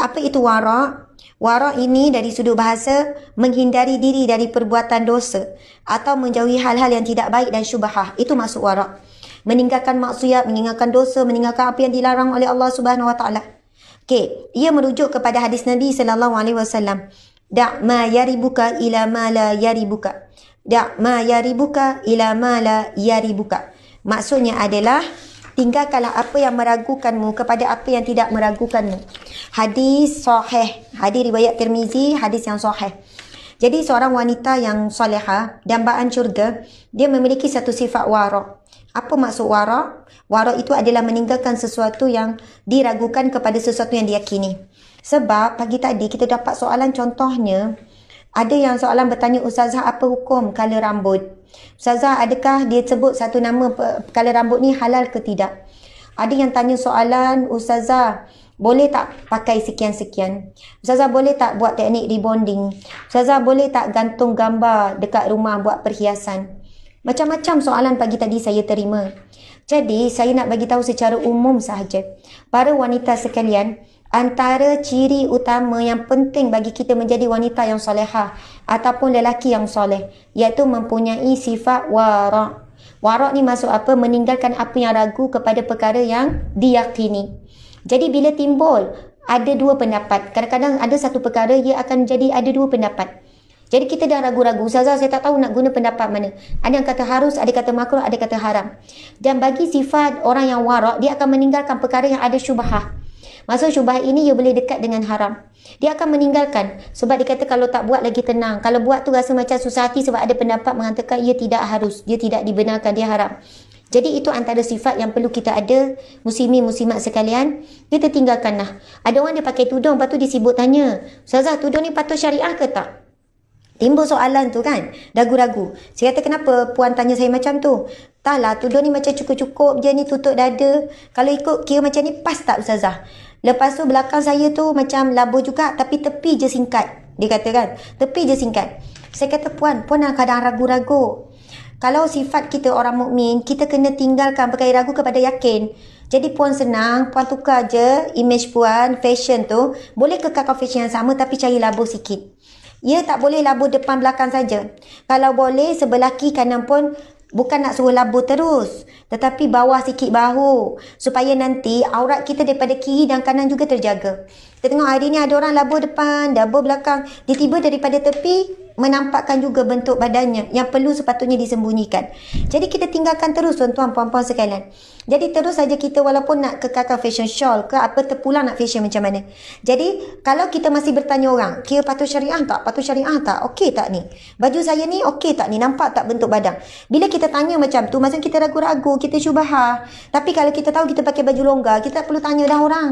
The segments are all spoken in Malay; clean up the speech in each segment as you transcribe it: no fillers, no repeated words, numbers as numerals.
apa itu wara'? Wara' ini dari sudut bahasa menghindari diri dari perbuatan dosa atau menjauhi hal-hal yang tidak baik dan syubhah. Itu maksud wara'. Meninggalkan maksiat, meninggalkan dosa, meninggalkan apa yang dilarang oleh Allah Subhanahu Wa Taala. Okey, ia merujuk kepada hadis Nabi sallallahu alaihi wasallam. Da' ma yaribuka ila ma la yaribuka. Da' ma yaribuka ila ma la yaribuka. Maksudnya adalah tinggalkanlah apa yang meragukanmu kepada apa yang tidak meragukanmu. Hadis sahih, hadis riwayat Tirmizi, hadis yang sahih. Jadi seorang wanita yang solehah, dambaan syurga, dia memiliki satu sifat wara'. Apa maksud wara'? Wara' itu adalah meninggalkan sesuatu yang diragukan kepada sesuatu yang diyakini. Sebab pagi tadi kita dapat soalan, contohnya ada yang soalan bertanya, Ustazah, apa hukum color rambut? Ustazah, adakah dia sebut satu nama color rambut ni halal ke tidak? Ada yang tanya soalan, Ustazah, boleh tak pakai sekian-sekian? Ustazah, boleh tak buat teknik rebonding? Ustazah, boleh tak gantung gambar dekat rumah buat perhiasan? Macam-macam soalan pagi tadi saya terima. Jadi, saya nak bagi tahu secara umum sahaja. Para wanita sekalian, antara ciri utama yang penting bagi kita menjadi wanita yang solehah ataupun lelaki yang soleh, iaitu mempunyai sifat wara'. Wara' ni maksud apa? Meninggalkan apa yang ragu kepada perkara yang diyakini. Jadi bila timbul ada dua pendapat, kadang-kadang ada satu perkara ia akan jadi ada dua pendapat. Jadi kita dah ragu-ragu, Ustazah, saya tak tahu nak guna pendapat mana. Ada yang kata harus, ada kata makruh, ada kata haram. Dan bagi sifat orang yang wara', dia akan meninggalkan perkara yang ada syubhah. Maksud syubhah ini ia boleh dekat dengan haram. Dia akan meninggalkan sebab dia kata kalau tak buat lagi tenang. Kalau buat tu rasa macam susah hati sebab ada pendapat mengatakan ia tidak harus, dia tidak dibenarkan, dia haram. Jadi itu antara sifat yang perlu kita ada, muslimin-muslimat sekalian. Kita tinggalkanlah. Ada orang dia pakai tudung, lepas tu dia sibuk tanya, Ustazah, tudung ni patut syariah ke tak? Timbul soalan tu kan, ragu-ragu. Saya kata, kenapa puan tanya saya macam tu? Taklah, tudung ni macam cukup-cukup je ni, tutup dada. Kalau ikut kira macam ni, pas tak Ustazah? Lepas tu belakang saya tu macam labuh juga, tapi tepi je singkat. Dia kata kan, tepi je singkat. Saya kata, puan kadang ragu-ragu. Kalau sifat kita orang mukmin, kita kena tinggalkan perkara ragu kepada yakin. Jadi puan senang, puan tukar je image puan, fashion tu. Boleh kekalkan fashion yang sama tapi cari labuh sikit. Ya, tak boleh labuh depan belakang saja. Kalau boleh sebelah kiri kanan pun bukan nak suruh labuh terus, tetapi bawah sikit bahu supaya nanti aurat kita daripada kiri dan kanan juga terjaga. Kita tengok hari ni ada orang labuh depan, labuh belakang, dia tiba daripada tepi menampakkan juga bentuk badannya yang perlu sepatutnya disembunyikan. Jadi kita tinggalkan terus tuan-tuan puan-puan sekalian. Jadi terus saja kita walaupun nak kekalkan fashion shawl ke apa, terpulang nak fashion macam mana. Jadi kalau kita masih bertanya orang, kira patut syariah tak? Patut syariah tak? Okey tak ni? Baju saya ni okey tak ni? Nampak tak bentuk badan? Bila kita tanya macam tu, maksudnya kita ragu-ragu, kita syubhah. Tapi kalau kita tahu kita pakai baju longgar, kita tak perlu tanya dah orang.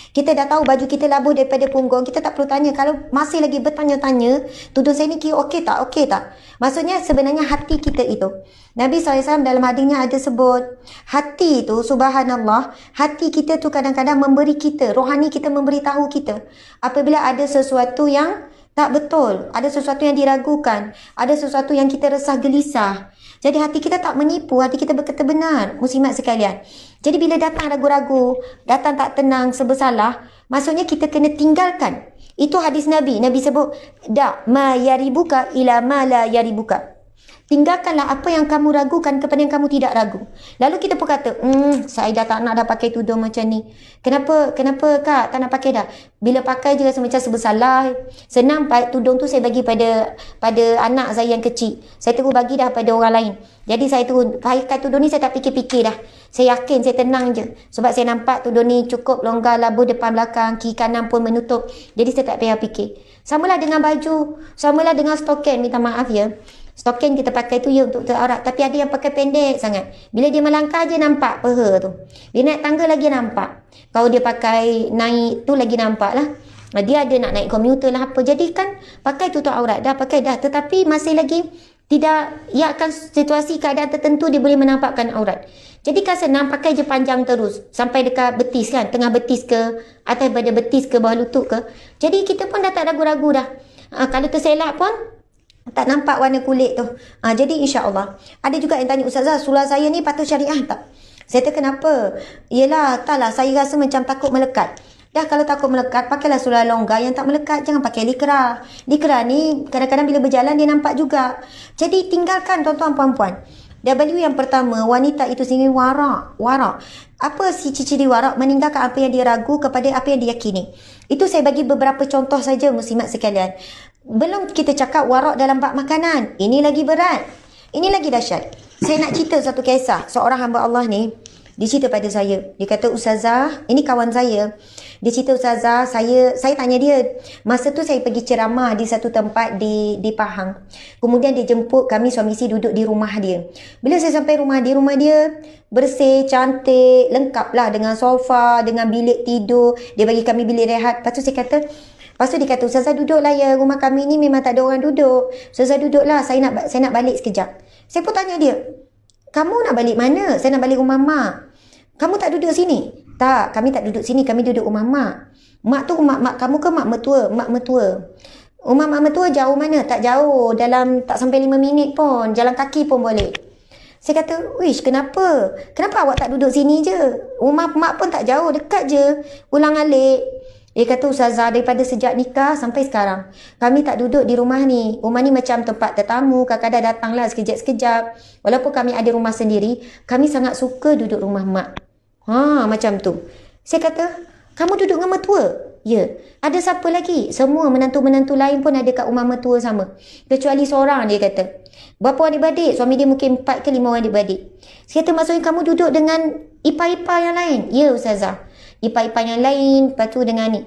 Kita dah tahu baju kita labuh daripada punggung, kita tak perlu tanya. Kalau masih lagi bertanya-tanya, tudung saya ni kira okey tak? Okey tak? Maksudnya sebenarnya hati kita itu. Nabi SAW dalam hadisnya ada sebut, hati itu subhanallah, hati kita tu kadang-kadang memberi kita, rohani kita memberitahu kita. Apabila ada sesuatu yang tak betul, ada sesuatu yang diragukan, ada sesuatu yang kita resah gelisah. Jadi hati kita tak menipu, hati kita berkata benar, muslimat sekalian. Jadi bila datang ragu-ragu, datang tak tenang, sebersalah, maksudnya kita kena tinggalkan. Itu hadis Nabi. Nabi sebut, da' ma yaribuka ila ma la yaribuka. Tinggalkanlah apa yang kamu ragukan kepada yang kamu tidak ragu. Lalu kita pun kata, saya dah tak nak dah pakai tudung macam ni. Kenapa kak tak nak pakai dah? Bila pakai je rasa macam sebersalah. Senang tudung tu saya bagi pada anak saya yang kecil. Saya terus bagi dah pada orang lain. Jadi saya terus pakai tudung ni saya tak fikir-fikir dah. Saya yakin, saya tenang je. Sebab saya nampak tudung ni cukup longgar, labuh depan belakang, kiri kanan pun menutup. Jadi saya tak payah fikir. Samalah dengan baju, samalah dengan stokin, minta maaf ya. Stokin kita pakai tu ya untuk aurat. Tapi ada yang pakai pendek sangat. Bila dia melangkah je nampak peha tu. Dia naik tangga lagi nampak. Kalau dia pakai naik tu lagi nampak lah. Dia ada nak naik komuter lah apa. Jadi kan pakai tutup aurat dah, pakai dah. Tetapi masih lagi tidak, ia akan situasi keadaan tertentu dia boleh menampakkan aurat. Jadi kan senang pakai je panjang terus. Sampai dekat betis kan. Tengah betis ke, atas pada betis ke, bawah lutut ke. Jadi kita pun dah tak ragu-ragu dah. Kalau terselak pun tak nampak warna kulit tu. Jadi insya-Allah. Ada juga yang tanya, Ustazah, sulah saya ni patut syariah tak? Saya kata kenapa? Yelah, taklah, saya rasa macam takut melekat. Dah kalau takut melekat, pakailah seluar longgar yang tak melekat. Jangan pakai likra. Likra ni kadang-kadang bila berjalan dia nampak juga. Jadi tinggalkan tuan-tuan puan-puan. W yang pertama, wanita itu sendiri warak. Warak. Apa ciri-ciri warak? Meninggalkan apa yang dia ragu kepada apa yang dia yakini. Itu saya bagi beberapa contoh saja muslimat sekalian. Belum kita cakap warak dalam bab makanan. Ini lagi berat. Ini lagi dahsyat. Saya nak cerita satu kisah. Seorang hamba Allah ni, dia cerita pada saya. Dia kata, Ustazah, ini kawan saya. Dia cerita, Ustazah, saya tanya dia. Masa tu saya pergi ceramah di satu tempat di Pahang. Kemudian dia jemput kami suami isteri duduk di rumah dia. Bila saya sampai rumah dia bersih, cantik, lengkap lah dengan sofa, dengan bilik tidur. Dia bagi kami bilik rehat. Lepas tu dia kata, Ustazah duduklah ya, rumah kami ni memang tak ada orang duduk. Ustazah duduklah, saya nak balik sekejap. Saya pun tanya dia, kamu nak balik mana? Saya nak balik rumah mak. Kamu tak duduk sini? Tak, kami tak duduk sini. Kami duduk rumah mak. Mak tu mak kamu ke mak mertua? Mak mertua. Rumah mak mertua jauh mana? Tak jauh. Dalam tak sampai 5 minit pun. Jalan kaki pun boleh. Saya kata, wish, kenapa? Kenapa awak tak duduk sini je? Rumah mak pun tak jauh. Dekat je. Ulang alik. Dia kata, Ustazah, daripada sejak nikah sampai sekarang, kami tak duduk di rumah ni. Rumah ni macam tempat tetamu. Kadang-kadang datanglah sekejap-sekejap. Walaupun kami ada rumah sendiri, kami sangat suka duduk rumah mak. Macam tu. Saya kata, kamu duduk dengan mertua? Ya. Ada siapa lagi? Semua menantu-menantu lain pun ada kat rumah mertua sama. Kecuali seorang, dia kata. Berapa orang adik-beradik? Suami dia mungkin 4 ke 5 orang adik-beradik. Saya kata, maksudnya kamu duduk dengan ipar-ipar yang lain? Ya, Ustazah. Ipar-ipar yang lain, lepas tu dengan ni.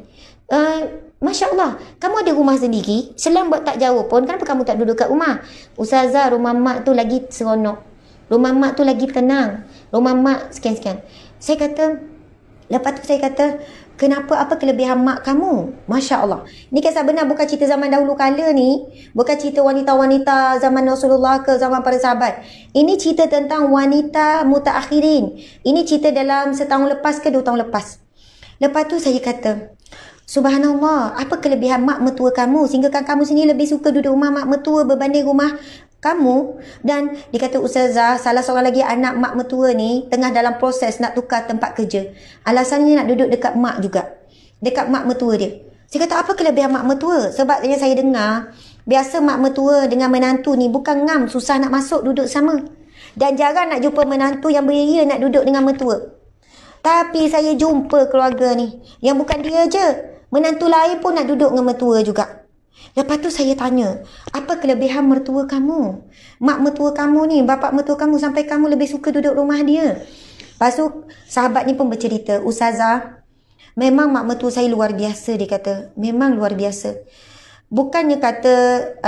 Masya Allah, kamu ada rumah sendiri, selang tak jauh pun, kenapa kamu tak duduk kat rumah? Ustazah, rumah mak tu lagi seronok. Rumah mak tu lagi tenang. Rumah mak sekian-sekian. Saya kata, lepas tu saya kata, kenapa, apa kelebihan mak kamu? Masya Allah. Ini kisah benar, bukan cerita zaman dahulu kala ni. Bukan cerita wanita-wanita zaman Rasulullah ke zaman para sahabat. Ini cerita tentang wanita mutaakhirin. Ini cerita dalam setahun lepas ke 2 tahun lepas. Lepas tu saya kata, Subhanallah, apa kelebihan mak mertua kamu sehingga kamu sendiri lebih suka duduk rumah mak mertua berbanding rumah kamu? Dan dia kata, Ustazah, salah seorang lagi anak mak mertua ni tengah dalam proses nak tukar tempat kerja. Alasannya nak duduk dekat mak juga. Dekat mak mertua dia. Saya kata, apa kelebihan mak mertua? Sebab saya dengar, biasa mak mertua dengan menantu ni bukan ngam, susah nak masuk duduk sama. Dan jarang nak jumpa menantu yang beria nak duduk dengan mertua. Tapi saya jumpa keluarga ni, yang bukan dia je, menantu lain pun nak duduk dengan mertua juga. Lepas tu saya tanya, apa kelebihan mertua kamu? Mak mertua kamu ni, bapak mertua kamu sampai kamu lebih suka duduk rumah dia. Lepas tu sahabat ni pun bercerita, Ustazah, memang mak mertua saya luar biasa, dia kata. Memang luar biasa. Bukannya kata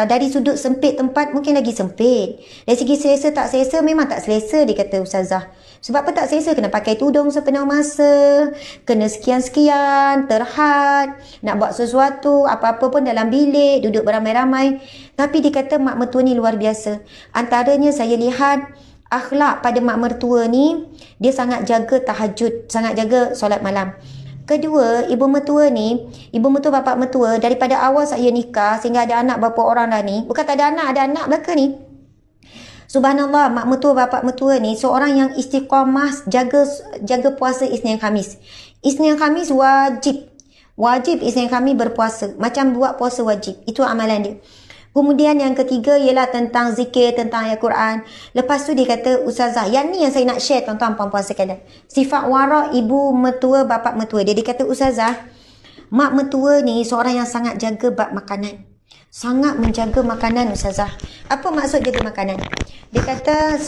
dari sudut sempit tempat mungkin lagi sempit. Dari segi selesa tak selesa memang tak selesa, dia kata Ustazah. Sebab apa tak selesa? Kena pakai tudung sepenuh masa, kena sekian-sekian, terhad, nak buat sesuatu, apa-apa pun dalam bilik, duduk beramai-ramai. Tapi dia kata mak mertua ni luar biasa. Antaranya saya lihat akhlak pada mak mertua ni, dia sangat jaga tahajud, sangat jaga solat malam. Kedua, ibu mertua ni, ibu mertua bapak mertua, daripada awal saya nikah sehingga ada anak berapa orang dah ni, bukan tak ada anak belaka ni. Subhanallah, mak mertua bapak mertua ni seorang yang istiqamah jaga puasa Isnin Khamis. Isnin Khamis wajib. Wajib Isnin Khamis berpuasa. Macam buat puasa wajib. Itu amalan dia. Kemudian yang ketiga ialah tentang zikir, tentang ayat Quran. Lepas tu dia kata, Ustazah, yang ni yang saya nak share tuan-tuan puan-puan sekalian. Sifat wara ibu mertua, bapak mertua dia. Dia kata, Ustazah, mak mertua ni seorang yang sangat jaga bab makanan. Sangat menjaga makanan, Ustazah. Apa maksud jaga makanan? Dia kata,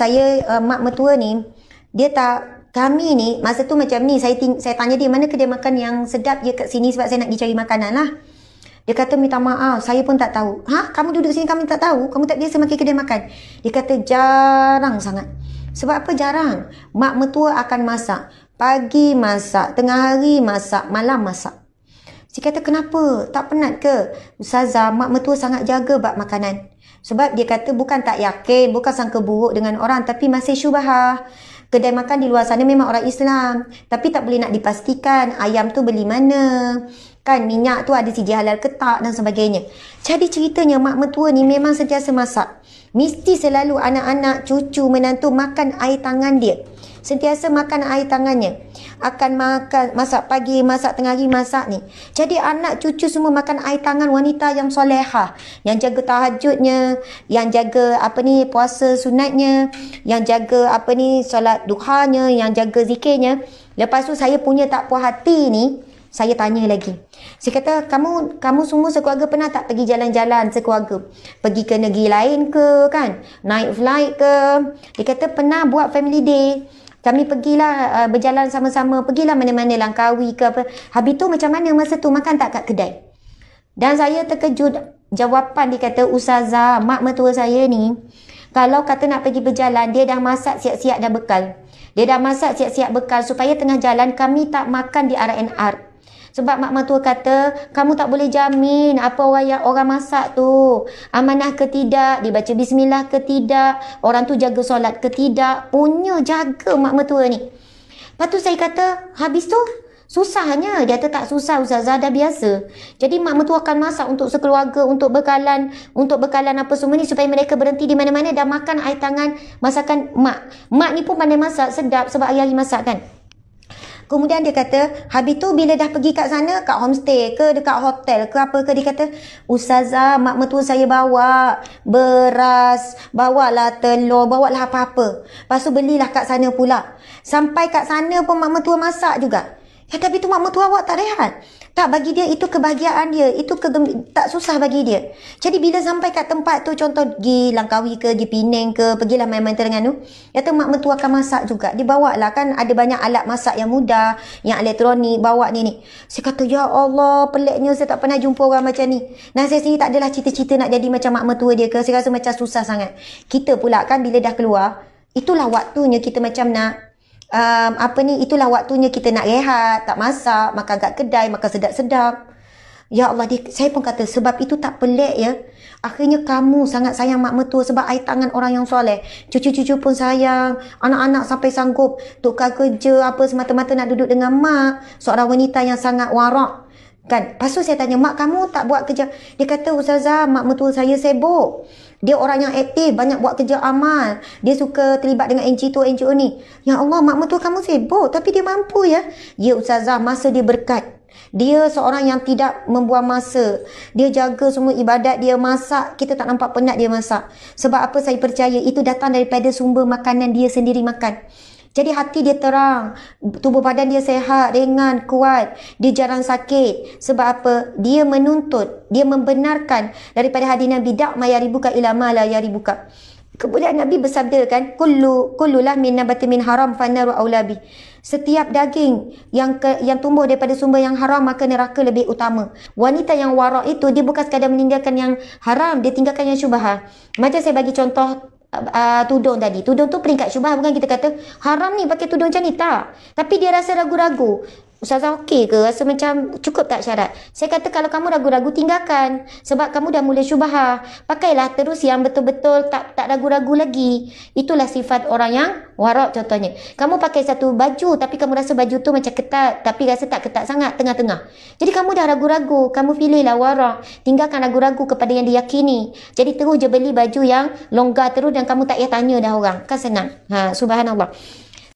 mak mertua ni, dia tak, kami ni, masa tu macam ni, saya tanya dia, mana kedai makan yang sedap je kat sini sebab saya nak pergi cari makanan lah. Dia kata, minta maaf, saya pun tak tahu. Kamu duduk sini, kamu tak tahu? Kamu tak biasa makan kedai makan? Dia kata, jarang sangat. Sebab apa jarang? Mak mertua akan masak. Pagi masak, tengah hari masak, malam masak. Dia kata, kenapa? Tak penat ke? Ustazah, mak mertua sangat jaga bab makanan. Sebab dia kata, bukan tak yakin, bukan sangka buruk dengan orang, tapi masih syubhah. Kedai makan di luar sana memang orang Islam. Tapi tak boleh nak dipastikan ayam tu beli mana. Kan minyak tu ada siji halal ke tak dan sebagainya. Jadi ceritanya mak mertua ni memang sentiasa masak. Mesti selalu anak-anak, cucu, menantu makan air tangan dia. sentiasa makan air tangannya. Akan makan, masak pagi, masak tengah hari, masak ni. Jadi anak cucu semua makan air tangan wanita yang solehah, yang jaga tahajudnya, yang jaga puasa sunatnya, yang jaga solat duhanya, yang jaga zikirnya. Lepas tu saya punya tak puas hati ni, saya tanya lagi. Saya kata, kamu semua sekeluarga pernah tak pergi jalan-jalan sekeluarga? Pergi ke negeri lain ke kan? Naik flight ke? Dia kata pernah buat family day. Kami pergilah berjalan sama-sama. Pergilah mana-mana Langkawi ke apa. Habis tu macam mana masa tu makan tak kat kedai? Dan saya terkejut jawapan dia kata, Ustazah, mak mertua saya ni, kalau kata nak pergi berjalan, dia dah masak siap-siap dah bekal. Dia dah masak siap-siap bekal supaya tengah jalan kami tak makan di R&R. Sebab mak mertua kata, kamu tak boleh jamin apa orang masak tu. Amanah ke tidak, dibaca bismillah ke tidak, orang tu jaga solat ke tidak. Punya jaga mak mertua ni. Lepas tu saya kata, habis tu susahnya. Dia kata tak susah Ustazah, dah biasa. Jadi mak mertua akan masak untuk sekeluarga, untuk bekalan apa semua ni supaya mereka berhenti di mana-mana dan makan air tangan masakan mak. Mak ni pun pandai masak, sedap sebab hari-hari masak kan. Kemudian dia kata, habis tu bila dah pergi kat sana, kat homestay ke, dekat hotel ke apa ke, dia kata, Ustazah, mak mertua saya bawa beras, bawalah telur, bawalah apa-apa. Lepas tu belilah kat sana pula. Sampai kat sana pun mak mertua masak juga. Ya, tapi tu mak mertua awak tak rehat. Tak, bagi dia itu kebahagiaan dia. Itu tak susah bagi dia. Jadi bila sampai kat tempat tu, contoh pergi Langkawi ke, pergi Penang ke, pergilah main-main Terengganu, kata mak mertua akan masak juga. Dia bawa lah kan, ada banyak alat masak yang mudah, yang elektronik, bawa ni. Saya kata, ya Allah, peliknya saya tak pernah jumpa orang macam ni. Dan saya sendiri tak adalah cita-cita nak jadi macam mak mertua dia ke. Saya rasa macam susah sangat. Kita pula kan bila dah keluar, itulah waktunya kita macam nak itulah waktunya kita nak rehat, tak masak, makan kat kedai, makan sedap-sedap. Ya Allah, saya pun kata sebab itu tak pelik ya. Akhirnya kamu sangat sayang mak mertua sebab air tangan orang yang soleh. Cucu-cucu pun sayang, anak-anak sampai sanggup tukar kerja apa semata-mata nak duduk dengan mak, seorang wanita yang sangat warak. Kan? Lepas tu saya tanya, mak kamu tak buat kerja? Dia kata, Ustazah, mak mertua saya sibuk. Dia orang yang aktif, banyak buat kerja amal. Dia suka terlibat dengan NGO NGO ni. Ya Allah, mak mertua kamu sibuk tapi dia mampu ya. Ya Ustazah, masa dia berkat. Dia seorang yang tidak membuang masa. Dia jaga semua ibadat, dia masak. Kita tak nampak penat dia masak. Sebab apa saya percaya? Itu datang daripada sumber makanan dia sendiri makan. Jadi hati dia terang, tubuh badan dia sehat, ringan, kuat, dia jarang sakit. Sebab apa? Dia menuntut, dia membenarkan daripada hadis Nabi, dak ma yaribuka ila ma la yaribuka. Kemudian Nabi bersabda kan, kullulah min nabatin min haram fannaru aulabi. Setiap daging yang tumbuh daripada sumber yang haram, maka neraka lebih utama. Wanita yang warak itu, dia bukan sekadar meninggalkan yang haram, dia tinggalkan yang syubhah. Macam saya bagi contoh tudung tadi. Tudung tu peringkat syubhah, bukan kita kata haram ni pakai tudung macam ni, tak. Tapi dia rasa ragu-ragu. Ustazah okey ke? Rasa macam cukup tak syarat? Saya kata kalau kamu ragu-ragu, tinggalkan. Sebab kamu dah mula syubhah. Pakailah terus yang betul-betul tak ragu-ragu lagi. Itulah sifat orang yang warak contohnya. Kamu pakai satu baju tapi kamu rasa baju tu macam ketat, tapi rasa tak ketat sangat, tengah-tengah. Jadi kamu dah ragu-ragu, kamu pilihlah warak. Tinggalkan ragu-ragu kepada yang diyakini. Jadi terus je beli baju yang longgar terus dan kamu tak payah tanya dah orang. Kan senang. Subhanallah.